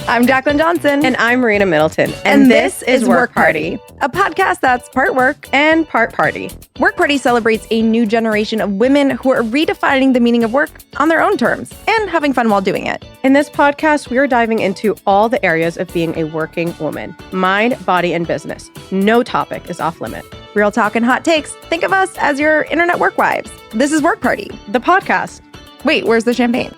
I'm Jacqueline Johnson. And I'm Marina Middleton. And this is Work Party, a podcast that's part work and part party. Work Party celebrates a new generation of women who are redefining the meaning of work on their own terms and having fun while doing it. In this podcast, we are diving into all the areas of being a working woman: mind, body, and business. No topic is off limit. Real talk and hot takes. Think of us as your internet work wives. This is Work Party, the podcast. Wait, where's the champagne?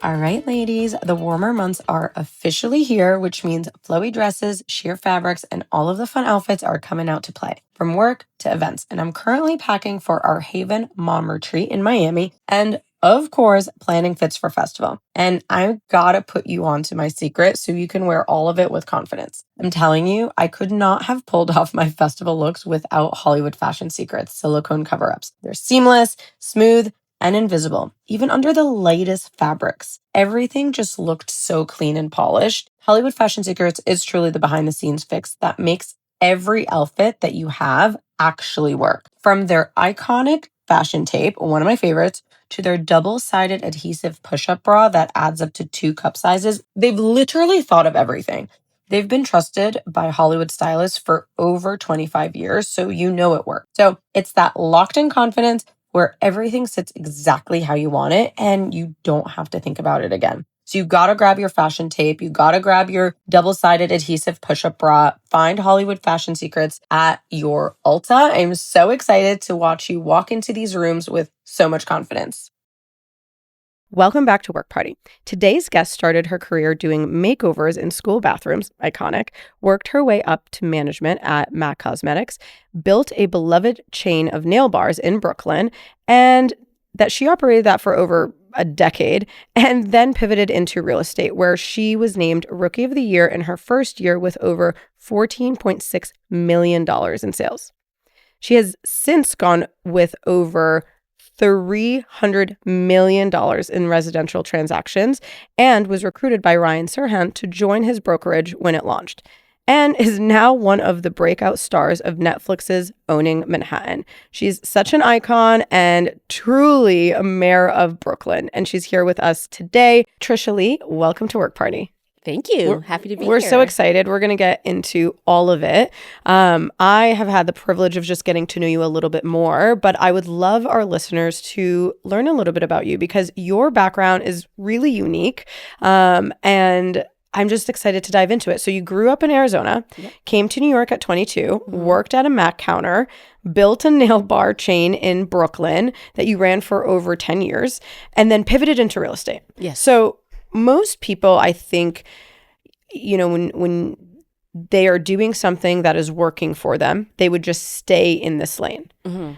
All right, ladies, the warmer months are officially here, which means flowy dresses, sheer fabrics, and all of the fun outfits are coming out to play, from work to events. And I'm currently packing for our Haven Mom Retreat in Miami, and of course, planning Fits for Festival. And I gotta put you on to my secret so you can wear all of it with confidence. I'm telling you, I could not have pulled off my festival looks without Hollywood Fashion Secrets silicone cover-ups. They're seamless, smooth, and invisible, even under the lightest fabrics. Everything just looked so clean and polished. Hollywood Fashion Secrets is truly the behind-the-scenes fix that makes every outfit that you have actually work. From their iconic fashion tape, one of my favorites, to their double-sided adhesive push-up bra that adds up to 2 cup sizes, they've literally thought of everything. They've been trusted by Hollywood stylists for over 25 years, so you know it works. So it's that locked-in confidence where everything sits exactly how you want it and you don't have to think about it again. So you gotta grab your fashion tape, you gotta grab your double-sided adhesive push-up bra, find Hollywood Fashion Secrets at your Ulta. I'm so excited to watch you walk into these rooms with so much confidence. Welcome back to Work Party. Today's guest started her career doing makeovers in school bathrooms, iconic, worked her way up to management at MAC Cosmetics, built a beloved chain of nail bars in Brooklyn, and that she operated that for over a decade, and then pivoted into real estate, where she was named Rookie of the Year in her first year with over $14.6 million in sales. She has since gone with over $300 million in residential transactions and was recruited by Ryan Serhant to join his brokerage when it launched, and is now one of the breakout stars of Netflix's Owning Manhattan. She's such an icon and truly a mayor of Brooklyn, and she's here with us today. Tricia Lee, welcome to Work Party. Thank you. Happy to be here. We're so excited. We're going to get into all of it. I have had the privilege of just getting to know you a little bit more, but I would love our listeners to learn a little bit about you because your background is really unique. And I'm just excited to dive into it. So you grew up in Arizona, came to New York at 22, worked at a Mac counter, built a nail bar chain in Brooklyn that you ran for over 10 years, and then pivoted into real estate. Yes. So most people, I think, you know, when they are doing something that is working for them, they would just stay in this lane. Mm-hmm.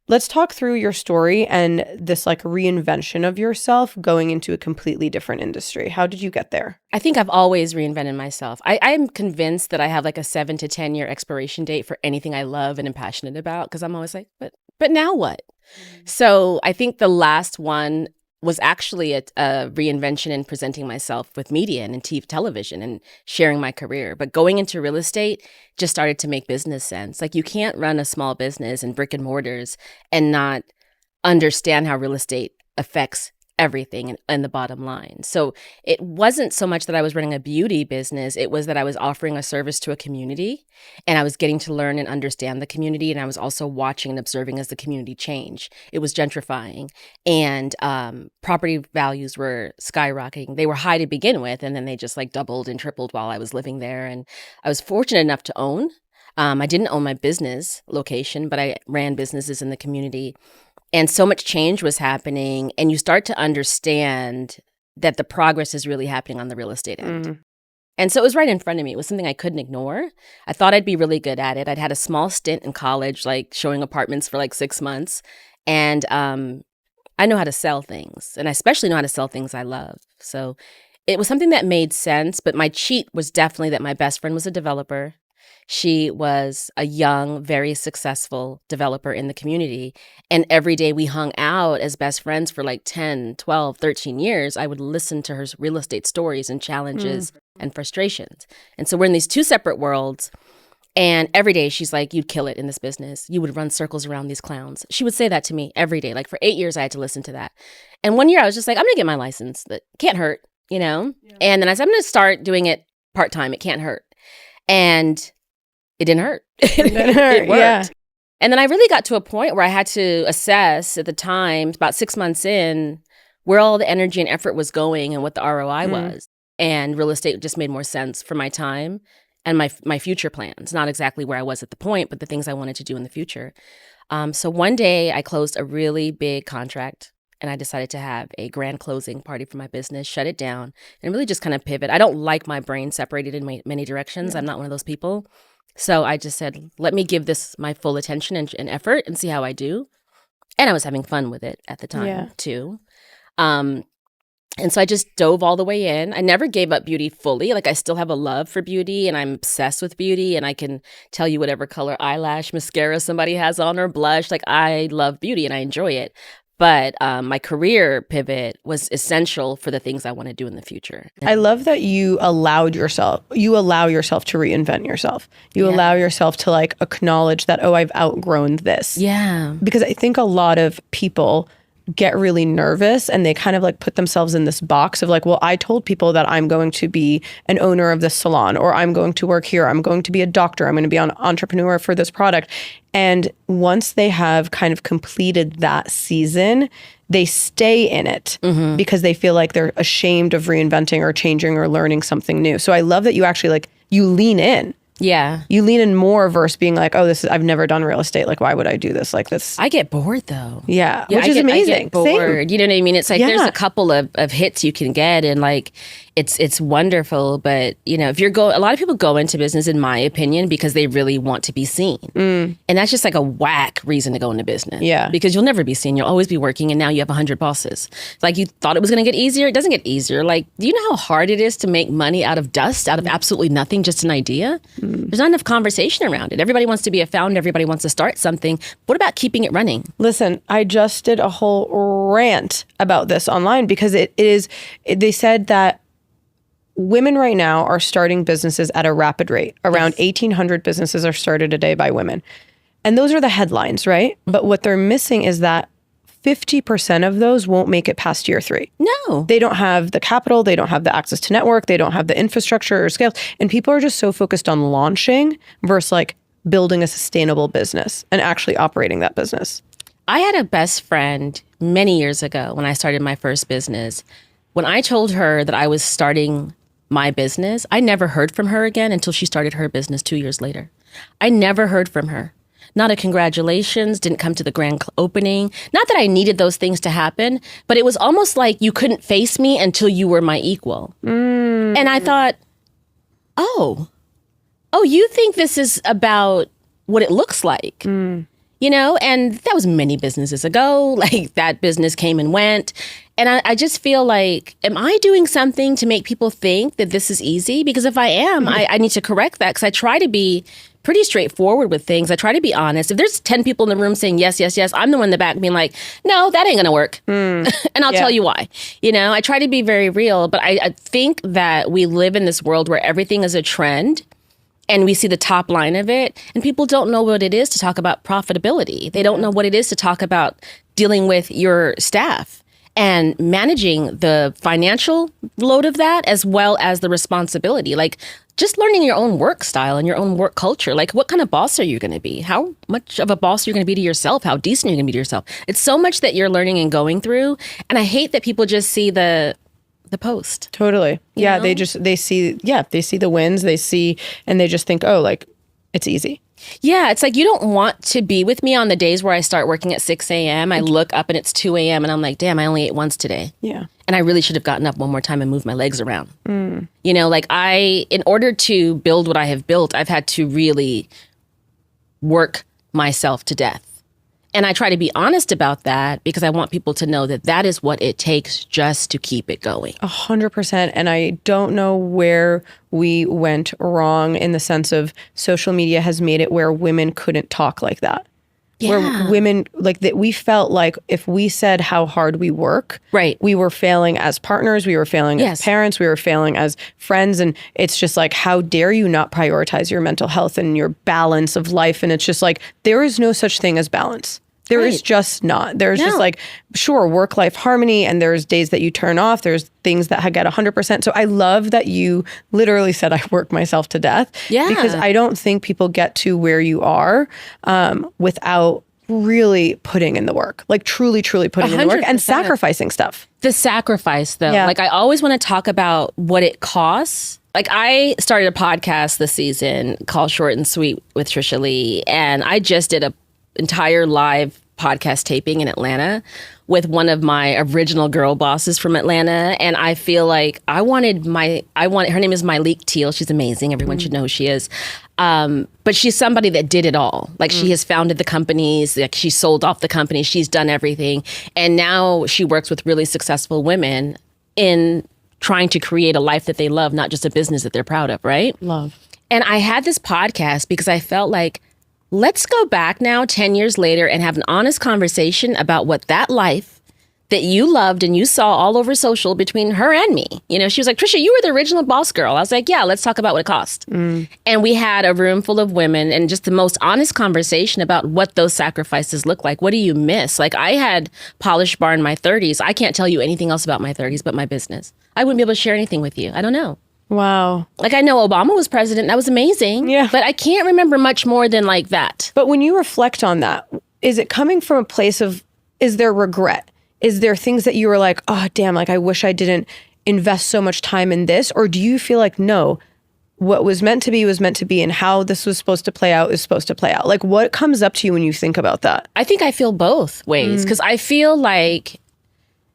Let's talk through your story and this like reinvention of yourself going into a completely different industry. How did you get there? I think I've always reinvented myself. I'm convinced that I have like a 7 to 10 year expiration date for anything I love and am passionate about, because I'm always like, but now what? Mm-hmm. So I think the last one was actually a reinvention in presenting myself with media and in television and sharing my career. But going into real estate just started to make business sense. Like, you can't run a small business in brick and mortars and not understand how real estate affects everything and the bottom line. So it wasn't so much that I was running a beauty business. It was that I was offering a service to a community, and I was getting to learn and understand the community. And I was also watching and observing as the community changed. It was gentrifying, and property values were skyrocketing. They were high to begin with, and then they just like doubled and tripled while I was living there. And I was fortunate enough to own. I didn't own my business location, but I ran businesses in the community. And so much change was happening, and you start to understand that the progress is really happening on the real estate end. Mm. And so it was right in front of me. It was something I couldn't ignore. I thought I'd be really good at it. I'd had a small stint in college, like showing apartments for like 6 months. And I know how to sell things, and I especially know how to sell things I love. So it was something that made sense, but my cheat was definitely that my best friend was a developer. She was a young, very successful developer in the community. And every day we hung out as best friends for like 10, 12, 13 years. I would listen to her real estate stories and challenges and frustrations. And so we're in these two separate worlds. And every day she's like, you'd kill it in this business. You would run circles around these clowns. She would say that to me every day. Like for 8 years, I had to listen to that. And one year I was just like, I'm going to get my license. That can't hurt. you know? Yeah. And then I said, I'm going to start doing it part-time. It can't hurt. And it didn't hurt. It worked. Yeah. And then I really got to a point where I had to assess at the time, about 6 months in, where all the energy and effort was going and what the ROI was. And real estate just made more sense for my time and my future plans. Not exactly where I was at the point, but the things I wanted to do in the future. So one day I closed a really big contract and I decided to have a grand closing party for my business, shut it down, and really just kind of pivot. I don't like my brain separated in many directions. I'm not one of those people. So I just said, let me give this my full attention and effort and see how I do. And I was having fun with it at the time too. And so I just dove all the way in. I never gave up beauty fully. Like I still have a love for beauty and I'm obsessed with beauty and I can tell you whatever color eyelash, mascara somebody has on or blush. Like I love beauty and I enjoy it. But my career pivot was essential for the things I want to do in the future. I love that you allow yourself to reinvent yourself. You allow yourself to like acknowledge that, oh, I've outgrown this. Yeah. Because I think a lot of people get really nervous and they kind of like put themselves in this box of like, well, I told people that I'm going to be an owner of this salon, or I'm going to work here, I'm going to be a doctor, I'm going to be an entrepreneur for this product. And once they have kind of completed that season, they stay in it because they feel like they're ashamed of reinventing or changing or learning something new. So I love that you actually like, you lean in. Yeah. You lean in more versus being like, oh, I've never done real estate. Like, why would I do this? Like this. I get bored though. Yeah. Which is amazing. I get bored. Same. You know what I mean? It's like there's a couple of hits you can get and like it's wonderful. But you know, a lot of people go into business, in my opinion, because they really want to be seen. And that's just like a whack reason to go into business. Yeah. Because you'll never be seen. You'll always be working and now you have 100 bosses. It's like you thought it was going to get easier. It doesn't get easier. Like, do you know how hard it is to make money out of dust, out of absolutely nothing, just an idea? There's not enough conversation around it. Everybody wants to be a founder. Everybody wants to start something. What about keeping it running? Listen, I just did a whole rant about this online because they said that women right now are starting businesses at a rapid rate. Around 1,800 businesses are started a day by women. And those are the headlines, right? But what they're missing is that 50% of those won't make it past year 3. No. They don't have the capital. They don't have the access to network. They don't have the infrastructure or scale. And people are just so focused on launching versus like building a sustainable business and actually operating that business. I had a best friend many years ago when I started my first business. When I told her that I was starting my business, I never heard from her again until she started her business 2 years later. I never heard from her. Not a congratulations, didn't come to the grand opening. Not that I needed those things to happen, but it was almost like you couldn't face me until you were my equal. And I thought, oh, you think this is about what it looks like. You know, and that was many businesses ago. Like that business came and went. And I just feel like, am I doing something to make people think that this is easy? Because if I am, I need to correct that because I try to be pretty straightforward with things. I try to be honest. If there's 10 people in the room saying yes, yes, yes, I'm the one in the back being like, no, that ain't going to work. And I'll tell you why. You know, I try to be very real, but I think that we live in this world where everything is a trend. And we see the top line of it, and people don't know what it is to talk about profitability. They don't know what it is to talk about dealing with your staff and managing the financial load of that as well as the responsibility. Like just learning your own work style and your own work culture. Like what kind of boss are you going to be? How much of a boss are you going to be to yourself? How decent are you going to be to yourself? It's so much that you're learning and going through. And I hate that people just see the post. Totally. Yeah. know? They see the wins, and they just think, oh, like it's easy. Yeah. It's like, you don't want to be with me on the days where I start working at 6 a.m. I look up and it's 2 a.m. and I'm like, damn, I only ate once today. Yeah. And I really should have gotten up one more time and moved my legs around. You know, like in order to build what I have built, I've had to really work myself to death. And I try to be honest about that because I want people to know that that is what it takes just to keep it going. 100%. And I don't know where we went wrong in the sense of social media has made it where women couldn't talk like that. Yeah. Where women, like that, we felt like if we said how hard we work, right, we were failing as partners, we were failing as parents, we were failing as friends. And it's just like, how dare you not prioritize your mental health and your balance of life? And it's just like, there is no such thing as balance. There is just not. There's just like, sure, work-life harmony, and there's days that you turn off. There's things that get 100%. So I love that you literally said, I work myself to death. Yeah. Because I don't think people get to where you are without really putting in the work, like truly putting in the work and sacrificing stuff. The sacrifice, though. Like, I always want to talk about what it costs. Like, I started a podcast this season called Short and Sweet with Tricia Lee, and I just did a entire live podcast taping in Atlanta with one of my original girl bosses from Atlanta. And I feel like her name is Myleik Teal. She's amazing. Everyone should know who she is. But she's somebody that did it all. Like, she has founded the companies, like, she sold off the company, she's done everything. And now she works with really successful women in trying to create a life that they love, not just a business that they're proud of, right? Love. And I had this podcast because I felt like, let's go back now 10 years later and have an honest conversation about what that life that you loved and you saw all over social between her and me. You know, she was like, Tricia, you were the original boss girl. I was like, yeah, let's talk about what it cost. And we had a room full of women and just the most honest conversation about what those sacrifices look like. What do you miss? Like, I had Polished Bar in my 30s. I can't tell you anything else about my 30s but my business. I wouldn't be able to share anything with you. I don't know. Wow. Like, I know Obama was president. That was amazing. Yeah. But I can't remember much more than like that. But when you reflect on that, is it coming from a place of, is there regret? Is there things that you were like, oh, damn, like, I wish I didn't invest so much time in this? Or do you feel like, no, what was meant to be, and how this was supposed to play out is supposed to play out? Like, what comes up to you when you think about that? I think I feel both ways, because I feel like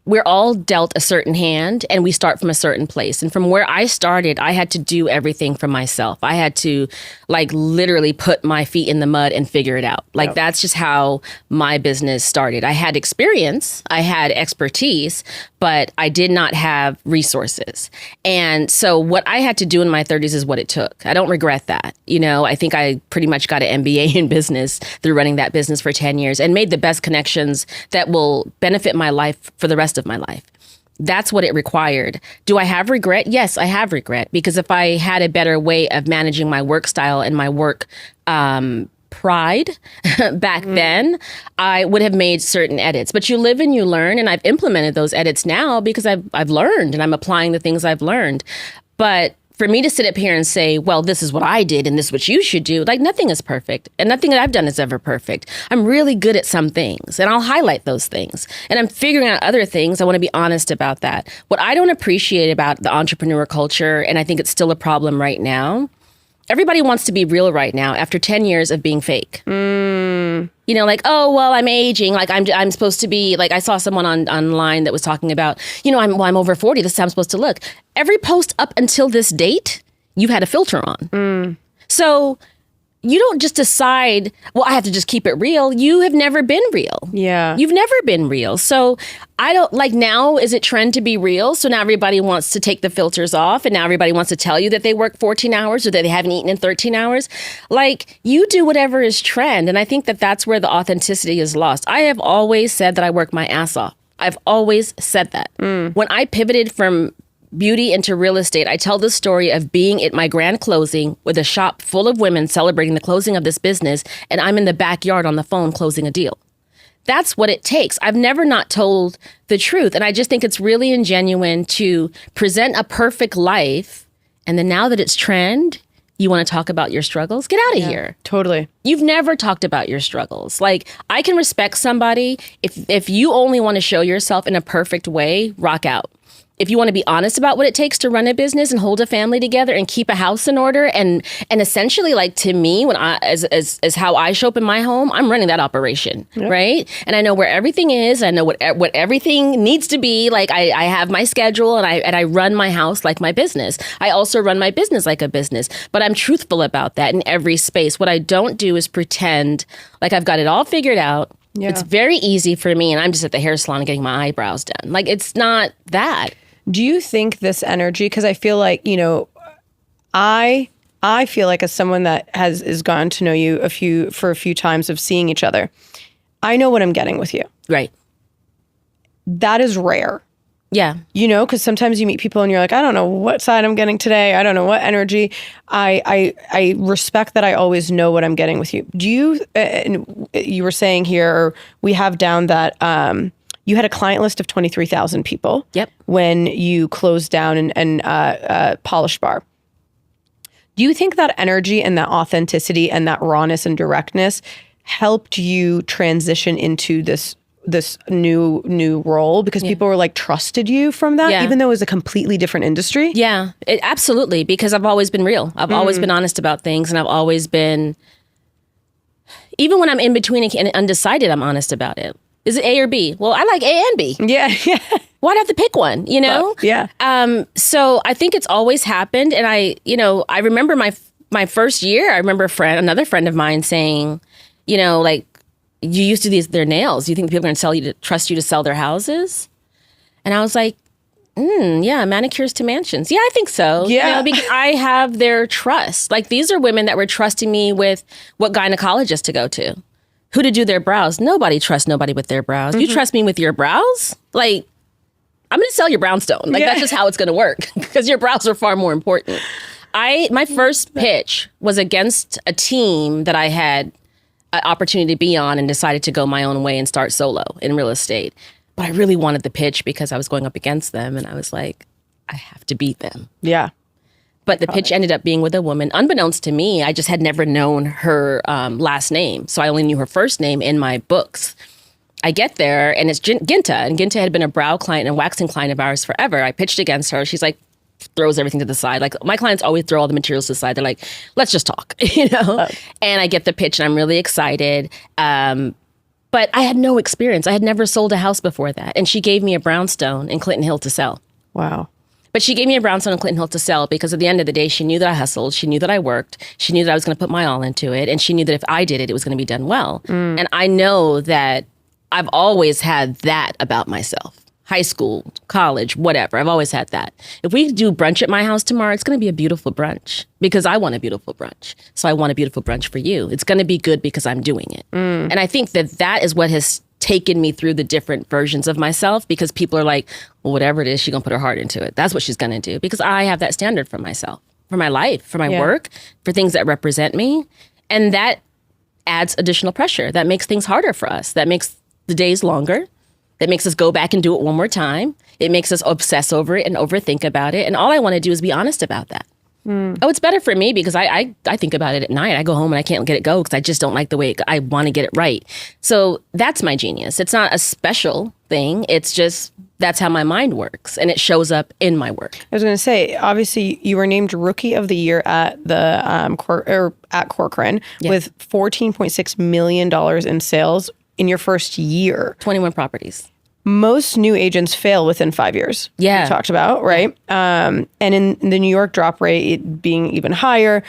we're all dealt a certain hand and we start from a certain place. And from where I started, I had to do everything for myself. I had to, like, literally put my feet in the mud and figure it out. Like, that's just how my business started. I had experience, I had expertise, but I did not have resources. And so what I had to do in my 30s is what it took. I don't regret that. You know, I think I pretty much got an MBA in business through running that business for 10 years and made the best connections that will benefit my life for the rest of my life. That's what it required. Do I have regret? Yes, I have regret, because if I had a better way of managing my work style and my work pride back then, I would have made certain edits. But you live and you learn, and I've implemented those edits now because I've learned and I'm applying the things I've learned. But for me to sit up here and say, well, this is what I did and this is what you should do, like, nothing is perfect. And nothing that I've done is ever perfect. I'm really good at some things and I'll highlight those things. And I'm figuring out other things. I want to be honest about that. What I don't appreciate about the entrepreneur culture, and I think it's still a problem right now, everybody wants to be real right now after 10 years of being fake. You know, like, oh, well, I'm aging. Like, I'm supposed to be, like, I saw someone online that was talking about, you know, I'm over 40. This is how I'm supposed to look. Every post up until this date, you've had a filter on. So you don't just decide, well, I have to just keep it real. You have never been real. Yeah. You've never been real. So I don't, like, now is it trend to be real? So now everybody wants to take the filters off, and now everybody wants to tell you that they work 14 hours or that they haven't eaten in 13 hours. Like, you do whatever is trend. And I think that that's where the authenticity is lost. I have always said that I work my ass off. I've always said that. When I pivoted from beauty into real estate, I tell the story of being at my grand closing with a shop full of women celebrating the closing of this business, and I'm in the backyard on the phone closing a deal. That's what it takes. I've never not told the truth. And I just think it's really ingenuine to present a perfect life, and then now that it's trend, you want to talk about your struggles? Get out of here. Totally. You've never talked about your struggles. Like, I can respect somebody if you only want to show yourself in a perfect way, rock out. If you want to be honest about what it takes to run a business and hold a family together and keep a house in order, and essentially, like, to me, when I as how I show up in my home, I'm running that operation, right? And I know where everything is. I know what everything needs to be. Like, I have my schedule, and I run my house like my business. I also run my business like a business, but I'm truthful about that in every space. What I don't do is pretend like I've got it all figured out. Yeah. It's very easy for me, and I'm just at the hair salon getting my eyebrows done. Like, it's not that. Do you think this energy, because I feel like, you know, I feel like, as someone that is gone to know you for a few times of seeing each other, I know what I'm getting with you. Right. That is rare. Yeah. You know, because sometimes you meet people and you're like, I don't know what side I'm getting today. I don't know what energy. I respect that I always know what I'm getting with you. Do you, you were saying here, or we have down that you had a client list of 23,000 people. Yep. When you closed down and Polish Bar. Do you think that energy and that authenticity and that rawness and directness helped you transition into this new role because people were like trusted you from that, even though it was a completely different industry? Yeah, absolutely. Because I've always been real. I've always been honest about things, and I've always been, even when I'm in between and undecided, I'm honest about it. Is it A or B? Well, I like A and B. Yeah. Why'd I have to pick one, you know? Yeah. So I think it's always happened. And I remember my first year, I remember another friend of mine saying, you know, like, you used to do their nails. You think people are going to trust you to sell their houses? And I was like, yeah, manicures to mansions. Yeah, I think so. Yeah. You know, because I have their trust. Like, these are women that were trusting me with what gynecologist to go to, who to do their brows. Nobody trusts nobody with their brows. You trust me with your brows? Like, I'm going to sell your brownstone. Like, that's just how it's going to work because your brows are far more important. My first pitch was against a team that I had an opportunity to be on and decided to go my own way and start solo in real estate. But I really wanted the pitch because I was going up against them and I was like, I have to beat them. Yeah. But the pitch ended up being with a woman. Unbeknownst to me, I just had never known her last name. So I only knew her first name in my books. I get there and it's Ginta. And Ginta had been a brow client and waxing client of ours forever. I pitched against her. She's like, throws everything to the side. Like, my clients always throw all the materials to the side. They're like, let's just talk, you know? And I get the pitch and I'm really excited. But I had no experience. I had never sold a house before that. And she gave me a brownstone in Clinton Hill to sell. Wow. But she gave me a brownstone in Clinton Hill to sell because at the end of the day, she knew that I hustled. She knew that I worked. She knew that I was going to put my all into it. And she knew that if I did it, it was going to be done well. And I know that I've always had that about myself. High school, college, whatever. I've always had that. If we do brunch at my house tomorrow, it's going to be a beautiful brunch because I want a beautiful brunch. So I want a beautiful brunch for you. It's going to be good because I'm doing it. And I think that is what has taken me through the different versions of myself because people are like, well, whatever it is, she's going to put her heart into it. That's what she's going to do because I have that standard for myself, for my life, for my work, for things that represent me. And that adds additional pressure. That makes things harder for us. That makes the days longer. That makes us go back and do it one more time. It makes us obsess over it and overthink about it. And all I want to do is be honest about that. Oh, it's better for me because I think about it at night. I go home and I can't get it go because I just don't like the way I want to get it right. So that's my genius. It's not a special thing. It's just that's how my mind works. And it shows up in my work. I was going to say, obviously, you were named Rookie of the Year at the at Corcoran with $14.6 million in sales in your first year. 21 properties. Most new agents fail within 5 years. Yeah. We talked about, right? And in the New York drop rate being even higher,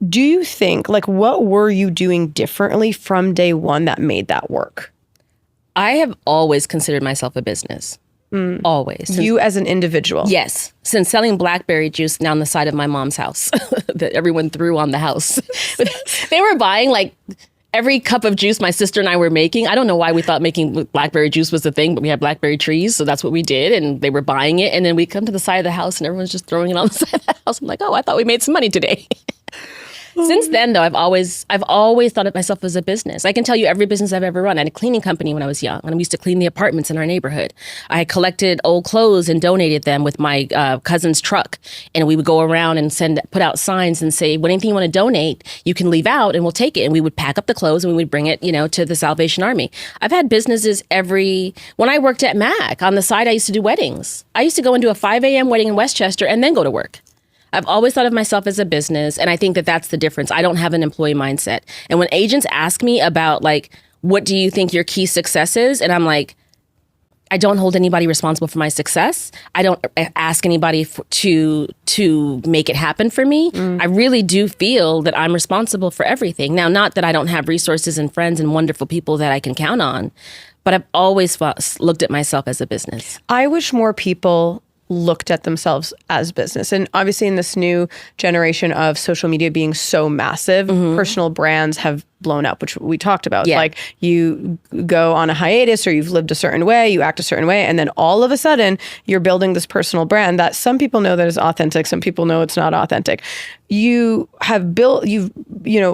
do you think, like, what were you doing differently from day one that made that work? I have always considered myself a business. Always. You as an individual? Yes. Since selling blackberry juice down the side of my mom's house that everyone threw on the house. They were buying, like, every cup of juice my sister and I were making. I don't know why we thought making blackberry juice was the thing, but we had blackberry trees, so that's what we did, and they were buying it, and then we come to the side of the house, and everyone's just throwing it on the side of the house. I'm like, oh, I thought we made some money today. Since then, though, I've always thought of myself as a business. I can tell you every business I've ever run. I had a cleaning company when I was young, and I used to clean the apartments in our neighborhood. I collected old clothes and donated them with my cousin's truck, and we would go around and put out signs and say, "What anything you want to donate, you can leave out, and we'll take it." And we would pack up the clothes and we would bring it, to the Salvation Army. I've had businesses when I worked at Mac on the side, I used to do weddings. I used to go and do a 5 a.m. wedding in Westchester and then go to work. I've always thought of myself as a business, and I think that that's the difference. I don't have an employee mindset. And when agents ask me about, like, what do you think your key success is? And I'm like, I don't hold anybody responsible for my success. I don't ask anybody to make it happen for me. I really do feel that I'm responsible for everything. Now, not that I don't have resources and friends and wonderful people that I can count on, but I've always looked at myself as a business. I wish more people looked at themselves as business. And obviously in this new generation of social media being so massive, personal brands have blown up, which we talked about. Yeah. Like you go on a hiatus or you've lived a certain way, you act a certain way, and then all of a sudden you're building this personal brand that some people know that is authentic, some people know it's not authentic. You have built,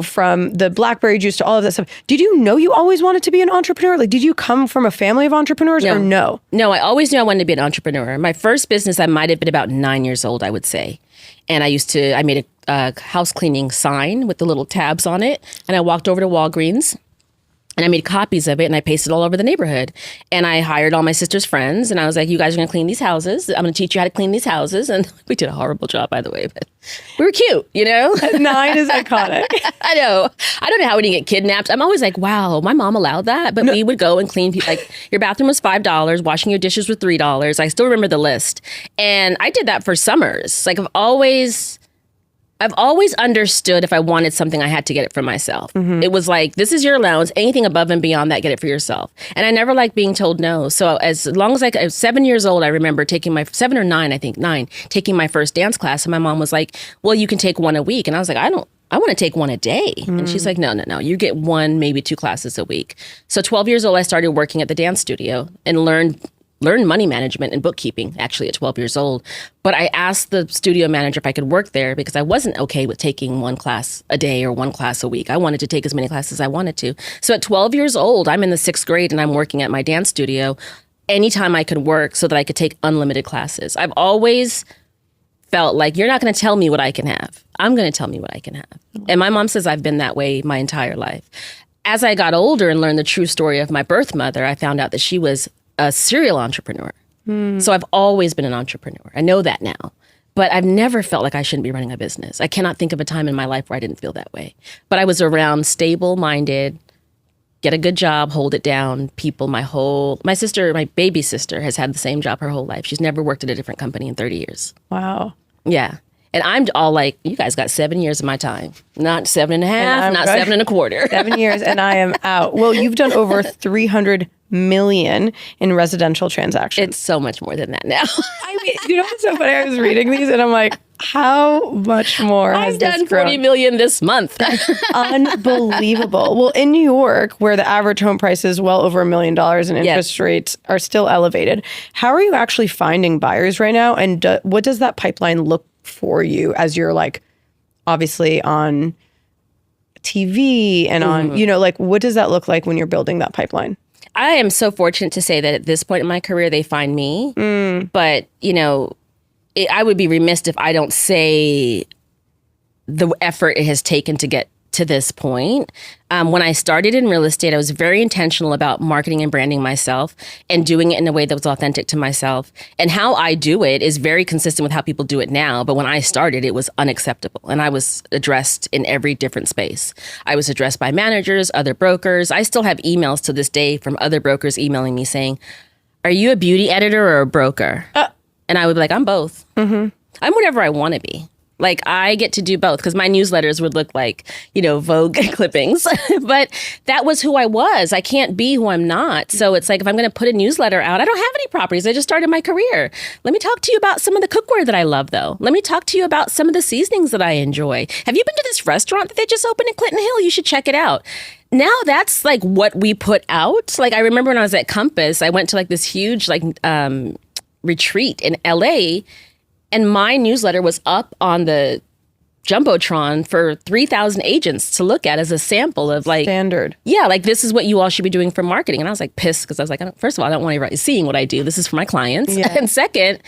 from the blackberry juice to all of that stuff. Did you know you always wanted to be an entrepreneur? Like, did you come from a family of entrepreneurs or no? No, I always knew I wanted to be an entrepreneur. My first business, I might have been about 9 years old, I would say. And I made a house cleaning sign with the little tabs on it. And I walked over to Walgreens and I made copies of it and I pasted all over the neighborhood. And I hired all my sister's friends and I was like, you guys are going to clean these houses. I'm going to teach you how to clean these houses. And we did a horrible job, by the way, but we were cute, 9 is iconic. I know. I don't know how we didn't get kidnapped. I'm always like, wow, my mom allowed that. But we would go and clean, like your bathroom was $5, washing your dishes was $3. I still remember the list. And I did that for summers. Like I've always understood if I wanted something, I had to get it for myself. Mm-hmm. It was like, this is your allowance. Anything above and beyond that, get it for yourself. And I never liked being told no. So as long as I was 7 years old, I remember taking my 7 or 9, I think 9, taking my first dance class. And my mom was like, well, you can take one a week. And I was like, I want to take one a day. Mm. And she's like, no. You get 1, maybe 2 classes a week. So 12 years old, I started working at the dance studio and learned money management and bookkeeping, actually, at 12 years old. But I asked the studio manager if I could work there because I wasn't okay with taking 1 class a day or 1 class a week. I wanted to take as many classes as I wanted to. So at 12 years old, I'm in the 6th grade and I'm working at my dance studio anytime I could work so that I could take unlimited classes. I've always felt like, you're not going to tell me what I can have. I'm going to tell me what I can have. And my mom says I've been that way my entire life. As I got older and learned the true story of my birth mother, I found out that she was a serial entrepreneur. So I've always been an entrepreneur. I know that now. But I've never felt like I shouldn't be running a business. I cannot think of a time in my life where I didn't feel that way. But I was around stable-minded, get a good job, hold it down, people my baby sister has had the same job her whole life. She's never worked at a different company in 30 years. Wow. Yeah. And I'm all like, you guys got 7 years of my time. Not 7.5, not 7.25. 7 years and I am out. Well, you've done over 300 million in residential transactions. It's so much more than that now. I mean, what's so funny? I was reading these and I'm like, how much more has I've done this grown? 40 million this month. Unbelievable. Well, in New York, where the average home price is well over $1 million and interest rates are still elevated, how are you actually finding buyers right now? And what does that pipeline look for you as you're like, obviously on TV and on, what does that look like when you're building that pipeline? I am so fortunate to say that at this point in my career, they find me. But, I would be remiss if I don't say the effort it has taken to get to this point. When I started in real estate, I was very intentional about marketing and branding myself and doing it in a way that was authentic to myself. And how I do it is very consistent with how people do it now. But when I started, it was unacceptable. And I was addressed in every different space. I was addressed by managers, other brokers. I still have emails to this day from other brokers emailing me saying, are you a beauty editor or a broker? And I would be like, I'm both. Mm-hmm. I'm whatever I want to be. Like, I get to do both because my newsletters would look like, Vogue clippings. But that was who I was. I can't be who I'm not. So it's like, if I'm going to put a newsletter out, I don't have any properties. I just started my career. Let me talk to you about some of the cookware that I love, though. Let me talk to you about some of the seasonings that I enjoy. Have you been to this restaurant that they just opened in Clinton Hill? You should check it out. Now that's like what we put out. Like, I remember when I was at Compass, I went to like this huge retreat in LA. And my newsletter was up on the Jumbotron for 3,000 agents to look at as a sample of like... Standard. Yeah, like this is what you all should be doing for marketing. And I was like pissed because I was like, first of all, I don't want anybody seeing what I do. This is for my clients. Yeah. And second,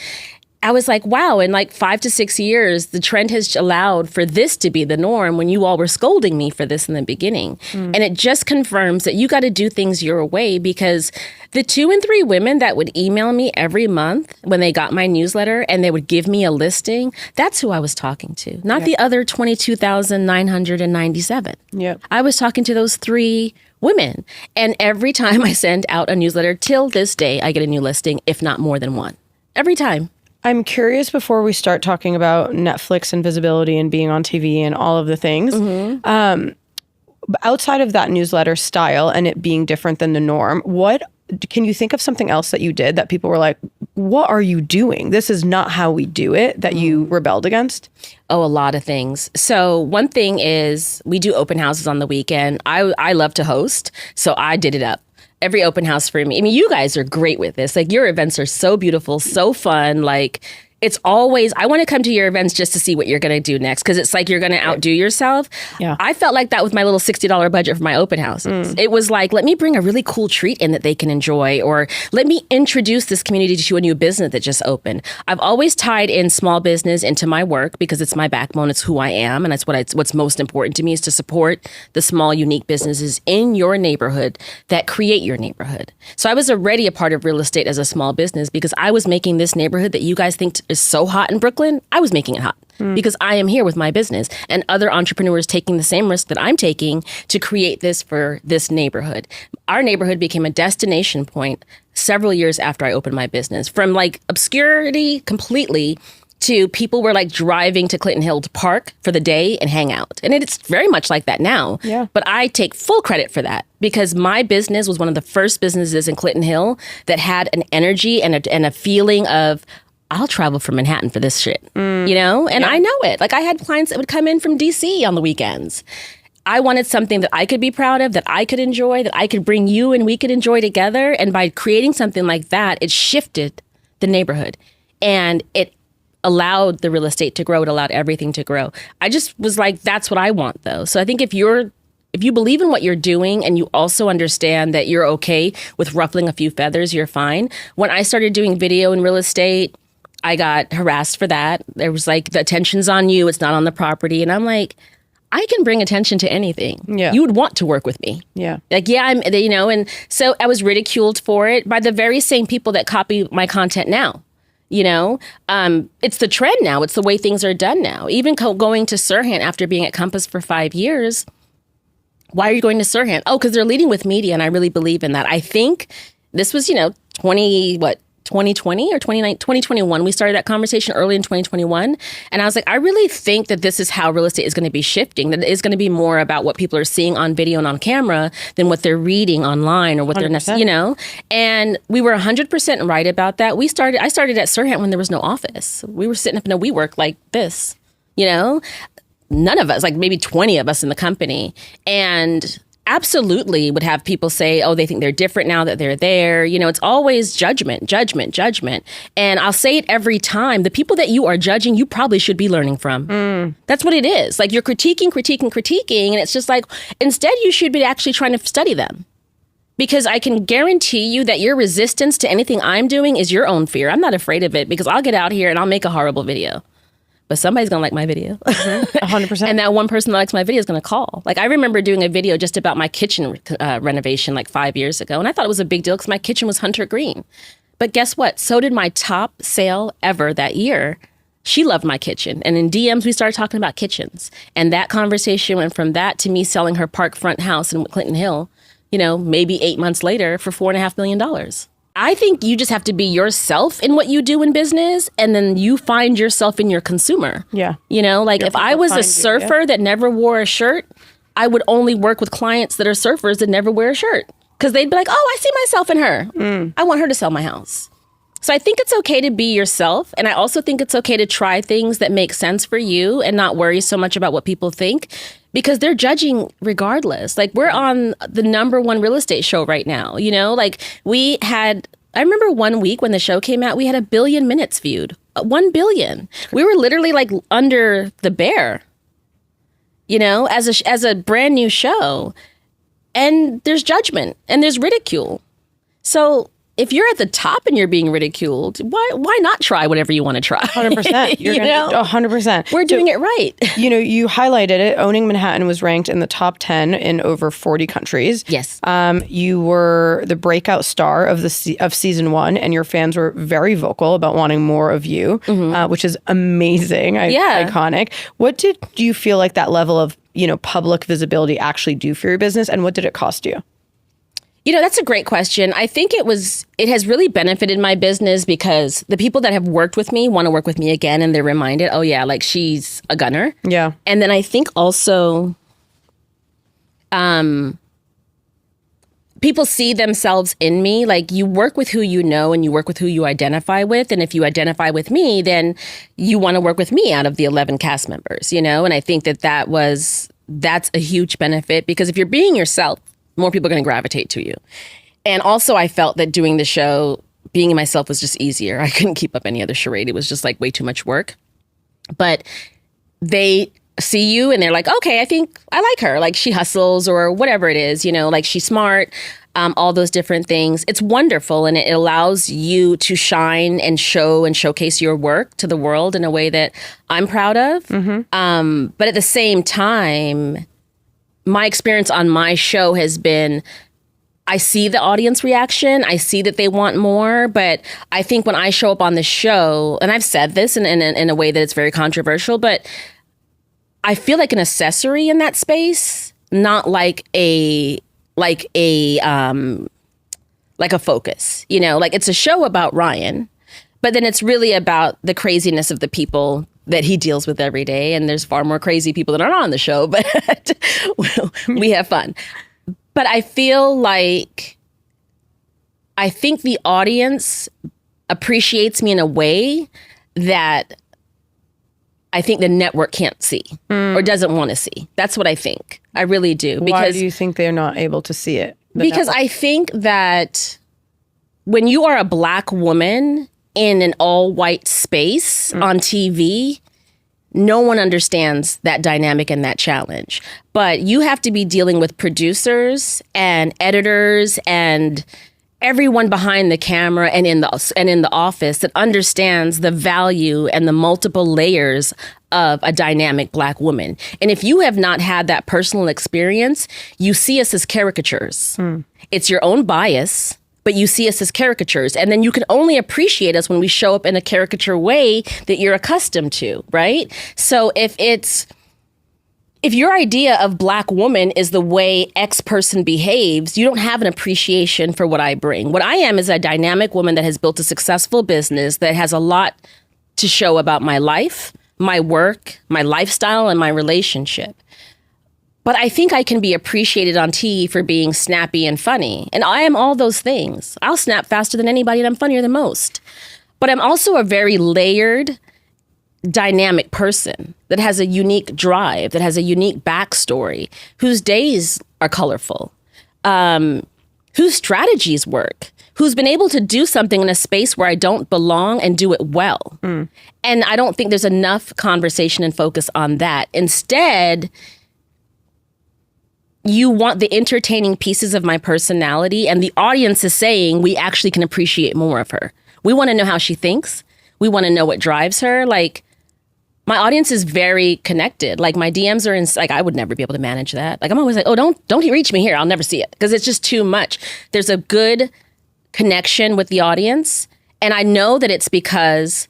I was like, wow, in like 5 to 6 years, the trend has allowed for this to be the norm when you all were scolding me for this in the beginning. And it just confirms that you got to do things your way, because the 2 and 3 women that would email me every month when they got my newsletter and they would give me a listing, that's who I was talking to, not the other 22,997. Yeah, I was talking to those 3 women. And every time I send out a newsletter till this day, I get a new listing, if not more than one. Every time. I'm curious, before we start talking about Netflix and visibility and being on TV and all of the things, outside of that newsletter style and it being different than the norm, what can you think of something else that you did that people were like, what are you doing? This is not how we do it, that you rebelled against? Oh, a lot of things. So one thing is we do open houses on the weekend. I love to host, so I did it up. Every open house for me. I mean, you guys are great with this. Like, your events are so beautiful, so fun. Like, it's always, I want to come to your events just to see what you're going to do next, because it's like you're going to outdo yourself. Yeah. I felt like that with my little $60 budget for my open houses. It was like, let me bring a really cool treat in that they can enjoy, or let me introduce this community to a new business that just opened. I've always tied in small business into my work because it's my backbone. It's who I am. And that's what's most important to me, is to support the small, unique businesses in your neighborhood that create your neighborhood. So I was already a part of real estate as a small business, because I was making this neighborhood that you guys think is so hot in Brooklyn. I was making it hot because I am here with my business, and other entrepreneurs taking the same risk that I'm taking to create this for this neighborhood. Our neighborhood became a destination point several years after I opened my business, from like obscurity completely to people were like driving to Clinton Hill to park for the day and hang out. And it's very much like that now. Yeah. But I take full credit for that, because my business was one of the first businesses in Clinton Hill that had an energy and a feeling of, I'll travel from Manhattan for this shit, you know? And I know it. Like, I had clients that would come in from DC on the weekends. I wanted something that I could be proud of, that I could enjoy, that I could bring you and we could enjoy together. And by creating something like that, it shifted the neighborhood, and it allowed the real estate to grow. It allowed everything to grow. I just was like, that's what I want, though. So I think if you believe in what you're doing, and you also understand that you're okay with ruffling a few feathers, you're fine. When I started doing video in real estate, I got harassed for that. There was like, the attention's on you, it's not on the property. And I'm like, I can bring attention to anything. Yeah. You would want to work with me. Yeah. Like, yeah, and so I was ridiculed for it by the very same people that copy my content now. It's the trend now. It's the way things are done now. Even going to Sirhan after being at Compass for 5 years. Why are you going to Sirhan? Oh, because they're leading with media, and I really believe in that. I think this was, 2020 or 2021. We started that conversation early in 2021. And I was like, I really think that this is how real estate is going to be shifting, that it is going to be more about what people are seeing on video and on camera than what they're reading online or what 100%. they're, and we were 100% right about that. I started at Sirhan when there was no office. We were sitting up in a WeWork like this, none of us, like maybe 20 of us in the company. And absolutely would have people say, oh, they think they're different now that they're there. It's always judgment. And I'll say it every time. The people that you are judging, you probably should be learning from. That's what it is. Like, you're critiquing. And it's just like, instead you should be actually trying to study them. Because I can guarantee you that your resistance to anything I'm doing is your own fear. I'm not afraid of it, because I'll get out here and I'll make a horrible video. But somebody's going to like my video. 100%. And that one person that likes my video is going to call. Like, I remember doing a video just about my kitchen renovation like 5 years ago. And I thought it was a big deal because my kitchen was hunter green. But guess what? So did my top sale ever that year. She loved my kitchen. And in DMs, we started talking about kitchens. And that conversation went from that to me selling her parkfront house in Clinton Hill, maybe 8 months later for $4.5 million. I think you just have to be yourself in what you do in business, and then you find yourself in your consumer. Yeah. If I was a surfer that never wore a shirt, I would only work with clients that are surfers that never wear a shirt, because they'd be like, oh, I see myself in her. I want her to sell my house. So I think it's okay to be yourself. And I also think it's okay to try things that make sense for you and not worry so much about what people think, because they're judging regardless. Like, we're on the #1 real estate show right now. I remember 1 week when the show came out, we had 1 billion minutes viewed. 1 billion. We were literally like under the bear, as a brand new show. And there's judgment and there's ridicule. So if you're at the top and you're being ridiculed, why not try whatever you want to try? 100%. You're 100%. We're doing it right. You highlighted it. Owning Manhattan was ranked in the top 10 in over 40 countries. Yes. You were the breakout star of season 1, and your fans were very vocal about wanting more of you, which is amazing. Iconic. What did you feel like that level of public visibility actually do for your business, and what did it cost you? That's a great question. I think it has really benefited my business, because the people that have worked with me want to work with me again, and they're reminded, oh yeah, like, she's a gunner. Yeah. And then I think also people see themselves in me. Like, you work with who you know and you work with who you identify with. And if you identify with me, then you want to work with me out of the 11 cast members, you know? And I think that's a huge benefit, because if you're being yourself, more people are going to gravitate to you. And also, I felt that doing the show, being myself was just easier. I couldn't keep up any other charade. It was just like way too much work. But they see you and they're like, okay, I think I like her. Like, she hustles or whatever it is, you know, like she's smart, all those different things. It's wonderful. And it allows you to shine and show and showcase your work to the world in a way that I'm proud of. But at the same time, my experience on my show has been, I see the audience reaction. I see that they want more. But I think when I show up on the show, and I've said this in a way that it's very controversial, but I feel like an accessory in that space, not like a focus, you know, like it's a show about Ryan, but then it's really about the craziness of the people that he deals with every day. And there's far more crazy people that are on the show, but we have fun. But I feel like, I think the audience appreciates me in a way that I think the network can't see or doesn't want to see. That's what I think. I really do. Why do you think they're not able to see it? Because I think that when you are a Black woman in an all-white space on TV, no one understands that dynamic and that challenge. But you have to be dealing with producers and editors and everyone behind the camera and in the office that understands the value and the multiple layers of a dynamic Black woman. And if you have not had that personal experience, you see us as caricatures. It's your own bias, but you see us as caricatures. And then you can only appreciate us when we show up in a caricature way that you're accustomed to, right? So if your idea of Black woman is the way X person behaves, you don't have an appreciation for what I bring. What I am is a dynamic woman that has built a successful business that has a lot to show about my life, my work, my lifestyle, and my relationship. But I think I can be appreciated on TV for being snappy and funny. And I am all those things. I'll snap faster than anybody and I'm funnier than most. But I'm also a very layered, dynamic person that has a unique drive, that has a unique backstory, whose days are colorful, whose strategies work, who's been able to do something in a space where I don't belong and do it well. And I don't think there's enough conversation and focus on that. Instead, you want the entertaining pieces of my personality, and the audience is saying we actually can appreciate more of her. We want to know how she thinks. We want to know what drives her. Like, my audience is very connected. Like, my DMs are in, like, I would never be able to manage that. Like, I'm always like, oh, don't reach me here. I'll never see it, because it's just too much. There's a good connection with the audience. And I know that it's because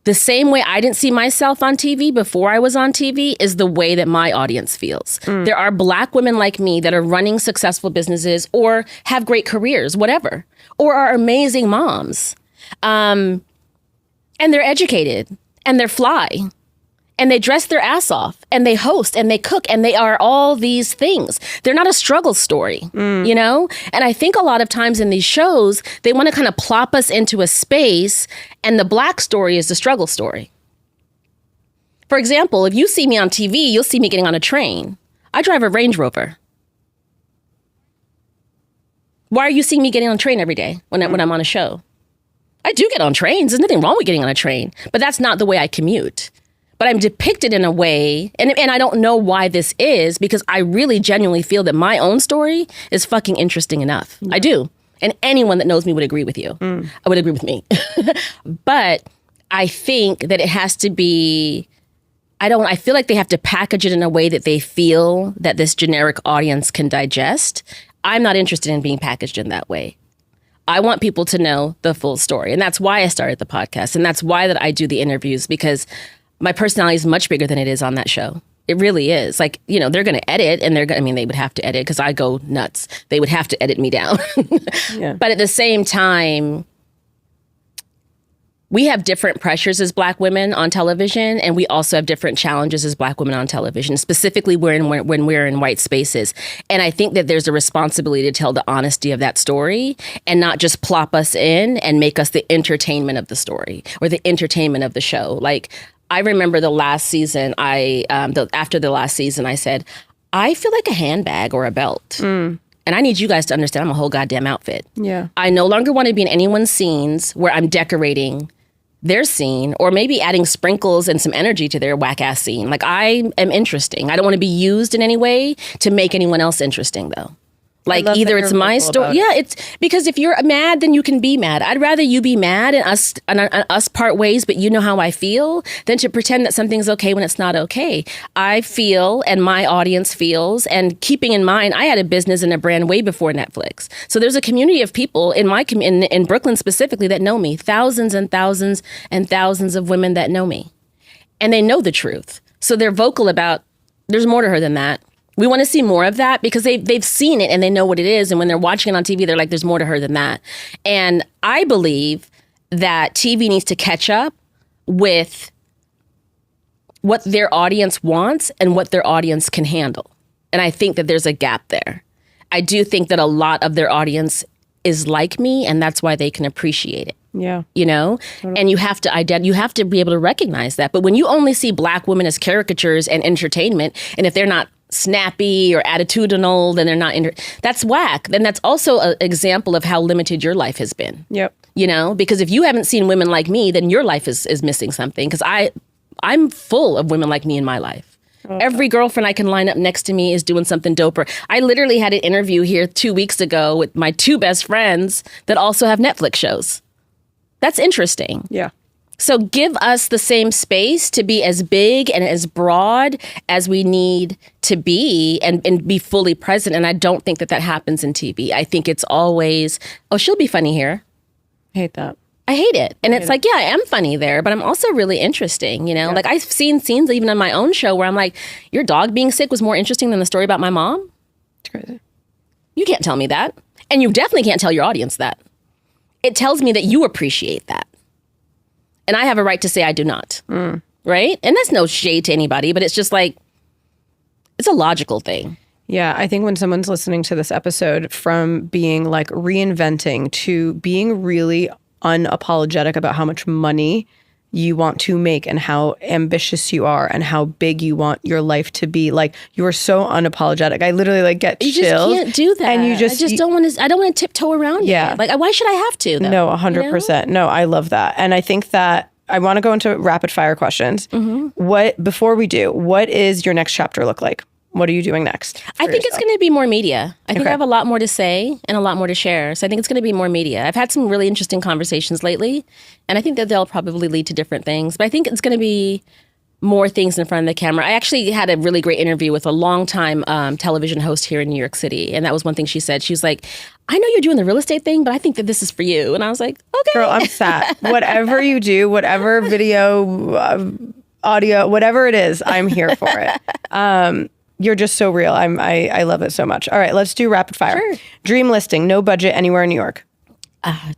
the same way I didn't see myself on TV before I was on TV is the way that my audience feels. There are Black women like me that are running successful businesses or have great careers, whatever, or are amazing moms. And they're educated and they're fly and they dress their ass off and they host and they cook and they are all these things. They're not a struggle story, you know? And I think a lot of times in these shows, they want to kind of plop us into a space and the Black story is the struggle story. For example, if you see me on TV, you'll see me getting on a train. I drive a Range Rover. Why are you seeing me getting on a train every day when I'm on a show? I do get on trains. There's nothing wrong with getting on a train, but that's not the way I commute. But I'm depicted in a way, and I don't know why this is, because I really genuinely feel that my own story is fucking interesting enough. I do. And anyone that knows me would agree with you. I would agree with me. But I think that it has to be, I feel like they have to package it in a way that they feel that this generic audience can digest. I'm not interested in being packaged in that way. I want people to know the full story. And that's why I started the podcast. And that's why that I do the interviews, because my personality is much bigger than it is on that show. It really is. Like, you know, they're going to edit and they would have to edit because I go nuts. They would have to edit me down. But at the same time, we have different pressures as Black women on television, and we also have different challenges as Black women on television, specifically when we're in white spaces. And I think that there's a responsibility to tell the honesty of that story and not just plop us in and make us the entertainment of the story or the entertainment of the show. Like, I remember the last season, after the last season, I said, I feel like a handbag or a belt. And I need you guys to understand I'm a whole goddamn outfit. Yeah. I no longer want to be in anyone's scenes where I'm decorating their scene or maybe adding sprinkles and some energy to their whack ass scene. Like, I am interesting. I don't want to be used in any way to make anyone else interesting, though. Like, either it's my story. Yeah, it's because if you're mad, then you can be mad. I'd rather you be mad and us part ways, but you know how I feel, than to pretend that something's okay when it's not okay. I feel, and my audience feels, and keeping in mind, I had a business and a brand way before Netflix. So there's a community of people in my in Brooklyn specifically that know me, thousands and thousands and thousands of women that know me, and they know the truth. So they're vocal about there's more to her than that. We want to see more of that because they've seen it and they know what it is. And when they're watching it on TV, they're like, there's more to her than that. And I believe that TV needs to catch up with what their audience wants and what their audience can handle. And I think that there's a gap there. I do think that a lot of their audience is like me, and that's why they can appreciate it. Yeah. You know, totally. And you have to be able to recognize that. But when you only see Black women as caricatures and entertainment, and if they're not snappy or attitudinal, then they're not, that's whack. Then that's also an example of how limited your life has been. Yep. You know, because if you haven't seen women like me, then your life is missing something. Because I'm full of women like me in my life. Oh, every girlfriend I can line up next to me is doing something doper. I literally had an interview here 2 weeks ago with my two best friends that also have Netflix shows. That's interesting. Yeah. So give us the same space to be as big and as broad as we need to be and be fully present. And I don't think that happens in TV. I think it's always, oh, she'll be funny here. I hate that. I hate it. And it's like, yeah, I am funny there, but I'm also really interesting, you know? Yeah. Like, I've seen scenes even on my own show where I'm like, your dog being sick was more interesting than the story about my mom? It's crazy. You can't tell me that. And you definitely can't tell your audience that. It tells me that you appreciate that. And I have a right to say I do not. Right? And that's no shade to anybody, but it's just like, it's a logical thing. Yeah, I think when someone's listening to this episode, from being like reinventing to being really unapologetic about how much money you want to make and how ambitious you are and how big you want your life to be, like, you're so unapologetic. I literally like get chills. You just can't do that. And I don't want to tiptoe around it. Like, why should I have to, though? No, 100%. You know? No, I love that. And I think that I want to go into rapid fire questions. Before we do, what is your next chapter look like? What are you doing next? I think it's going to be more media. I think I have a lot more to say and a lot more to share. So I think it's going to be more media. I've had some really interesting conversations lately, and I think that they'll probably lead to different things. But I think it's going to be more things in front of the camera. I actually had a really great interview with a longtime television host here in New York City. And that was one thing she said. She was like, I know you're doing the real estate thing, but I think that this is for you. And I was like, okay. Girl, I'm sad. Whatever you do, whatever video, audio, whatever it is, I'm here for it. You're just so real. I love it so much. All right, let's do rapid fire. Sure. Dream listing, no budget, anywhere in New York.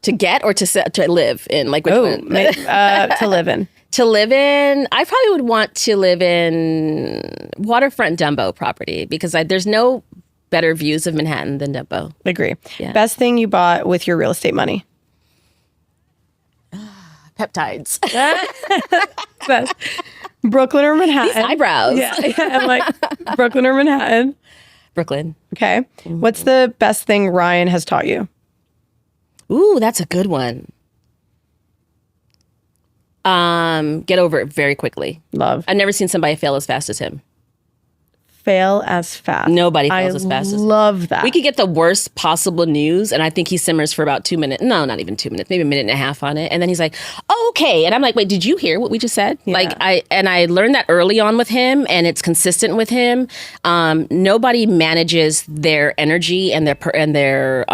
To get or to live in? Like, which one? To live in. To live in, I probably would want to live in waterfront Dumbo property because there's no better views of Manhattan than Dumbo. Agree. Yeah. Best thing you bought with your real estate money? Peptides. Best. Brooklyn or Manhattan? These eyebrows. Yeah. I'm like, Brooklyn or Manhattan? Brooklyn. Okay. Mm-hmm. What's the best thing Ryan has taught you? Ooh, that's a good one. Get over it very quickly. Love. I've never seen somebody fail as fast as him. Fail as fast. Nobody fails as fast as him. I love that. We could get the worst possible news, and I think he simmers for about 2 minutes. No, not even 2 minutes, maybe a minute and a half on it. And then he's like, oh, okay. And I'm like, wait, did you hear what we just said? Yeah. I learned that early on with him, and it's consistent with him. Nobody manages their energy and their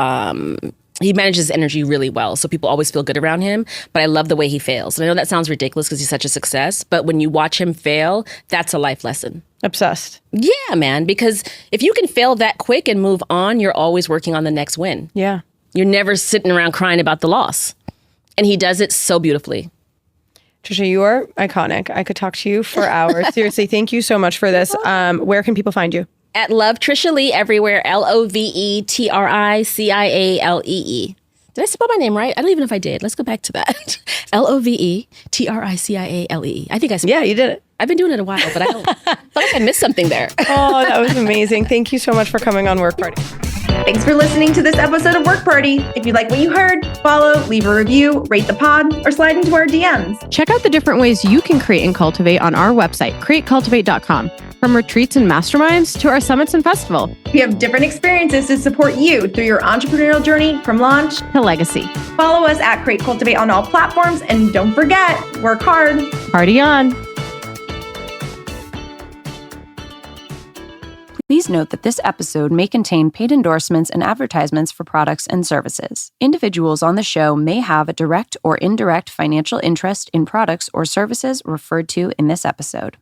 he manages energy really well, so people always feel good around him. But I love the way he fails. And I know that sounds ridiculous because he's such a success, but when you watch him fail, that's a life lesson. Obsessed. Yeah, man, because if you can fail that quick and move on, you're always working on the next win. Yeah. You're never sitting around crying about the loss. And he does it so beautifully. Tricia, you are iconic. I could talk to you for hours. Seriously, thank you so much for this. Where can people find you? At Love Tricia Lee everywhere, LOVETRICIALEE. Did I spell my name right? I don't even know if I did. Let's go back to that. LOVETRICIALEE. I think I spelled Yeah, you did it. I've been doing it a while, but I felt like I missed something there. Oh, that was amazing. Thank you so much for coming on Work Party. Thanks for listening to this episode of Work Party. If you like what you heard, follow, leave a review, rate the pod, or slide into our DMs. Check out the different ways you can create and cultivate on our website, createcultivate.com. From retreats and masterminds to our summits and festival. We have different experiences to support you through your entrepreneurial journey from launch to legacy. Follow us at Create Cultivate on all platforms, and don't forget, work hard. Party on. Please note that this episode may contain paid endorsements and advertisements for products and services. Individuals on the show may have a direct or indirect financial interest in products or services referred to in this episode.